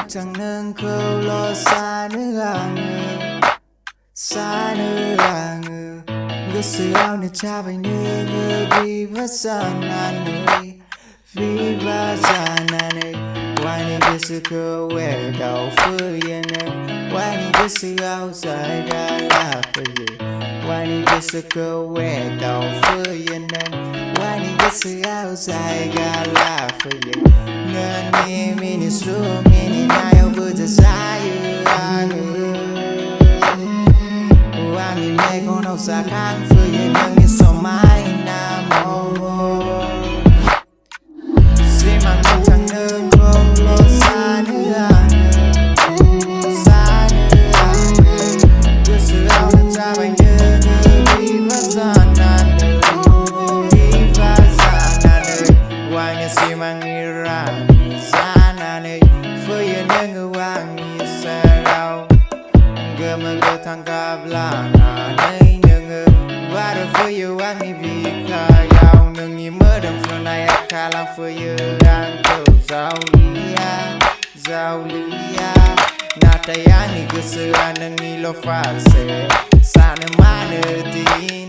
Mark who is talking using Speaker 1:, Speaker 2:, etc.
Speaker 1: 장난고 사는 않을 그 수요는 잡아있는 그 비바산하네 Why niggas to go where go for you now? Why niggas to go outside got love for you? Why niggas to go where go for you now? Why niggas to go outside got love for you? None minutes room in I would desire Wangi make on outside can't for you young is so mine now SIMANG 장난 걸로 사는 그 수요는 잡아있는 그 비바산하늘 왕의 SIMANG이란 산하늘 후회는 그 왕이 살아 MWKTHANG 나는 능을 와를 후회 왕이 비가요 능이 머름 프나야 칼랑 후회 Zaulia Natayani gusuan ng ilo false Sana manati